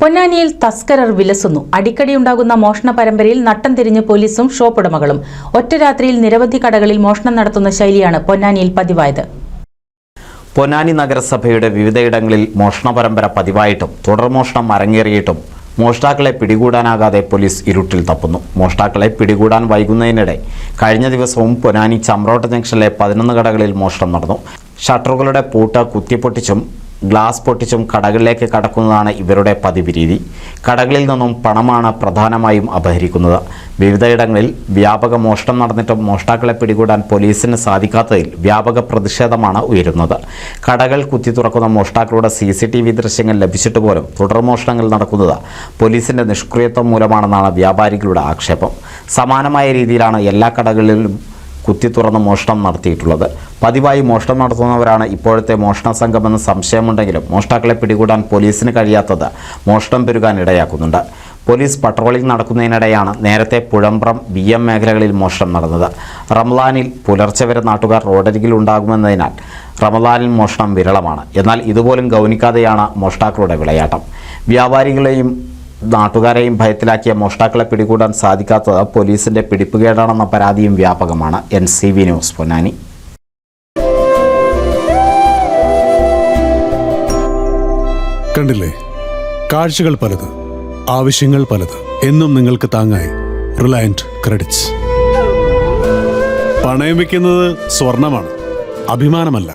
പൊന്നാനിയിൽ തസ്കരർ വിലസുന്നു. അടിക്കടിയുണ്ടാകുന്ന മോഷണ പരമ്പരയിൽ നട്ടം തിരിഞ്ഞ് പോലീസും ഷോപ്പുടമകളും. ഒറ്റ രാത്രിയിൽ നിരവധി കടകളിൽ മോഷണം നടത്തുന്ന ശൈലിയാണ് പൊന്നാനിയിൽ പതിവായത്. പൊന്നാനി നഗരസഭയുടെ വിവിധയിടങ്ങളിൽ മോഷണ പരമ്പര പതിവായിട്ടും തുടർമോഷണം അരങ്ങേറിയിട്ടും മോഷ്ടാക്കളെ പിടികൂടാനാകാതെ പോലീസ് ഇരുട്ടിൽ തപ്പുന്നു. മോഷ്ടാക്കളെ പിടികൂടാൻ വൈകുന്നതിനിടെ കഴിഞ്ഞ ദിവസവും പൊന്നാനി ചമ്രോട്ട ജംഗ്ഷനിലെ 11 കടകളിൽ മോഷണം നടന്നു. ഷട്ടറുകളുടെ പൂട്ട് കുത്തിപ്പൊട്ടിച്ചും ഗ്ലാസ് പൊട്ടിച്ചും കടകളിലേക്ക് കടക്കുന്നതാണ് ഇവരുടെ പതിവ് രീതി. കടകളിൽ നിന്നും പണമാണ് പ്രധാനമായും അപഹരിക്കുന്നത്. വിവിധയിടങ്ങളിൽ വ്യാപക മോഷണം നടന്നിട്ടും മോഷ്ടാക്കളെ പിടികൂടാൻ പോലീസിന് സാധിക്കാത്തതിൽ വ്യാപക പ്രതിഷേധമാണ് ഉയരുന്നത്. കടകൾ കുത്തി തുറക്കുന്ന മോഷ്ടാക്കളുടെ CCTV ദൃശ്യങ്ങൾ ലഭിച്ചിട്ട് പോലും തുടർമോഷണങ്ങൾ നടക്കുന്നത് പോലീസിന്റെ നിഷ്ക്രിയത്വം മൂലമാണെന്നാണ് വ്യാപാരികളുടെ ആക്ഷേപം. സമാനമായ രീതിയിലാണ് എല്ലാ കടകളിലും കുത്തി തുറന്ന് മോഷണം നടത്തിയിട്ടുള്ളത്. പതിവായി മോഷണം നടത്തുന്നവരാണ് ഇപ്പോഴത്തെ മോഷണ സംഘമെന്ന് സംശയമുണ്ടെങ്കിലും മോഷ്ടാക്കളെ പിടികൂടാൻ പോലീസിന് കഴിയാത്തത് മോഷണം പെരുകാൻ ഇടയാക്കുന്നുണ്ട്. പോലീസ് പട്രോളിംഗ് നടക്കുന്നതിനിടെയാണ് നേരത്തെ പുഴമ്പ്രം BM മേഖലകളിൽ മോഷണം നടന്നത്. റമദാനിൽ പുലർച്ചെ വരെ നാട്ടുകാർ റോഡരികിൽ ഉണ്ടാകുമെന്നതിനാൽ റമദാനിൽ മോഷണം വിരളമാണ്. എന്നാൽ ഇതുപോലും ഗൗനിക്കാതെയാണ് മോഷ്ടാക്കളുടെ വിളയാട്ടം. വ്യാപാരികളെയും നാട്ടുകാരെയും ഭയത്തിലാക്കിയ മോഷ്ടാക്കളെ പിടികൂടാൻ സാധിക്കാത്തത് പോലീസിന്റെ പിടിപ്പുകേടാണെന്ന പരാതിയും വ്യാപകമാണ്. NCV news Ponnani. കണ്ടില്ലേ, കാഴ്ചകൾ പലത്, ആവശ്യങ്ങൾ പലത്. എന്നും നിങ്ങൾക്ക് താങ്ങായി റിലയന്റ് ക്രെഡിറ്റ്സ്. പണയം വെക്കുന്നത് സ്വർണമാണ്, അഭിമാനമല്ല.